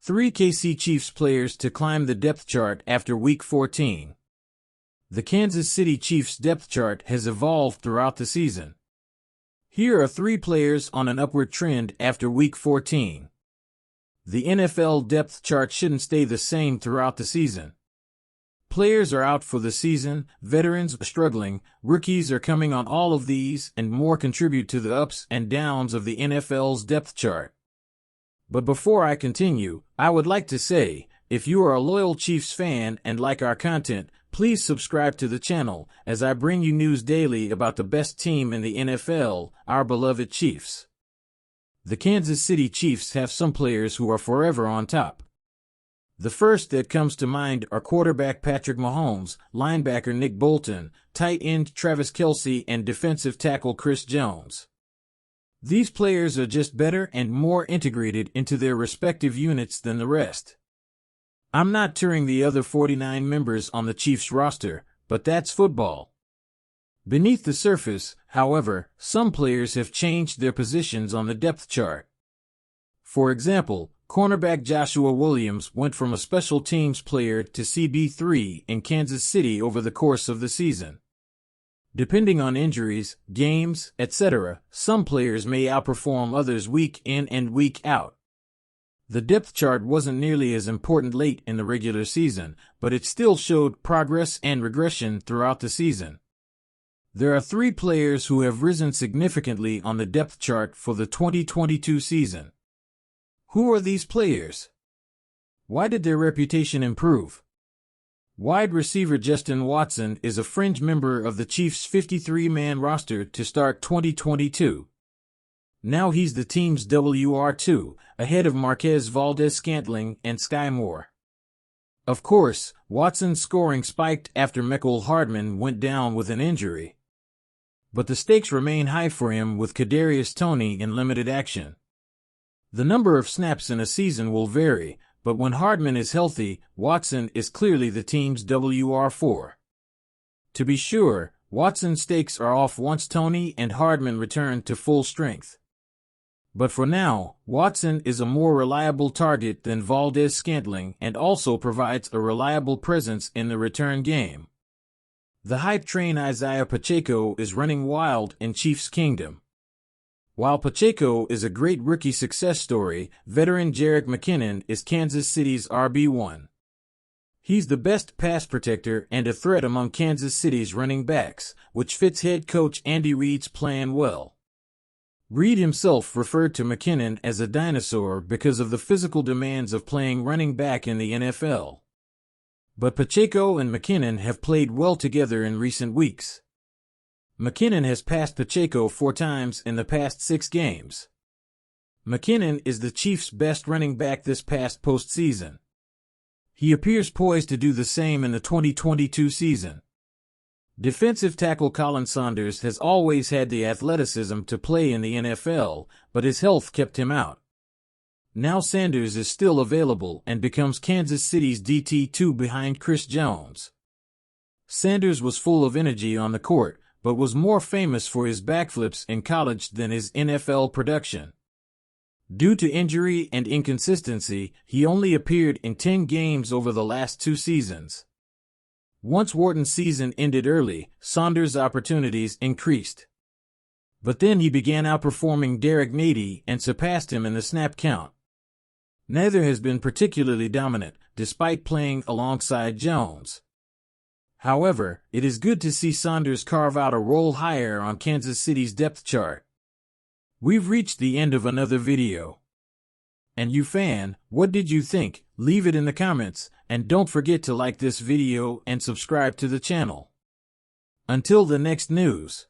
3 KC Chiefs players to climb the depth chart after Week 14. The Kansas City Chiefs depth chart has evolved throughout the season. Here are 3 players on an upward trend after Week 14. The NFL depth chart shouldn't stay the same throughout the season. Players are out for the season, veterans are struggling, rookies are coming on. All of these and more contribute to the ups and downs of the NFL's depth chart. But before I continue, I would like to say, if you are a loyal Chiefs fan and like our content, please subscribe to the channel, as I bring you news daily about the best team in the NFL, our beloved Chiefs. The Kansas City Chiefs have some players who are forever on top. The first that comes to mind are quarterback Patrick Mahomes, linebacker Nick Bolton, tight end Travis Kelce, and defensive tackle Chris Jones. These players are just better and more integrated into their respective units than the rest. I'm not touring the other 49 members on the Chiefs roster, but that's football. Beneath the surface, however, some players have changed their positions on the depth chart. For example, cornerback Joshua Williams went from a special teams player to CB3 in Kansas City over the course of the season. Depending on injuries, games, etc., some players may outperform others week in and week out. The depth chart wasn't nearly as important late in the regular season, but it still showed progress and regression throughout the season. There are 3 players who have risen significantly on the depth chart for the 2022 season. Who are these players? Why did their reputation improve? Wide receiver Justin Watson is a fringe member of the Chiefs' 53-man roster to start 2022. Now he's the team's WR2, ahead of Marquez Valdes-Scantling and Sky Moore. Of course, Watson's scoring spiked after Mecole Hardman went down with an injury. But the stakes remain high for him with Kadarius Toney in limited action. The number of snaps in a season will vary, but when Hardman is healthy, Watson is clearly the team's WR4. To be sure, Watson's stakes are off once Toney and Hardman return to full strength. But for now, Watson is a more reliable target than Valdes-Scantling and also provides a reliable presence in the return game. The hype train Isaiah Pacheco is running wild in Chiefs Kingdom. While Pacheco is a great rookie success story, veteran Jerick McKinnon is Kansas City's RB1. He's the best pass protector and a threat among Kansas City's running backs, which fits head coach Andy Reid's plan well. Reid himself referred to McKinnon as a dinosaur because of the physical demands of playing running back in the NFL. But Pacheco and McKinnon have played well together in recent weeks. McKinnon has passed Pacheco 4 times in the past 6 games. McKinnon is the Chiefs' best running back this past postseason. He appears poised to do the same in the 2022 season. Defensive tackle Colin Saunders has always had the athleticism to play in the NFL, but his health kept him out. Now Sanders is still available and becomes Kansas City's DT2 behind Chris Jones. Sanders was full of energy on the court, but was more famous for his backflips in college than his NFL production. Due to injury and inconsistency, he only appeared in 10 games over the last 2 seasons. Once Wharton's season ended early, Saunders' opportunities increased. But then he began outperforming Derek Nady and surpassed him in the snap count. Neither has been particularly dominant, despite playing alongside Jones. However, it is good to see Saunders carve out a role higher on Kansas City's depth chart. We've reached the end of another video. And you fan, what did you think? Leave it in the comments, and don't forget to like this video and subscribe to the channel. Until the next news.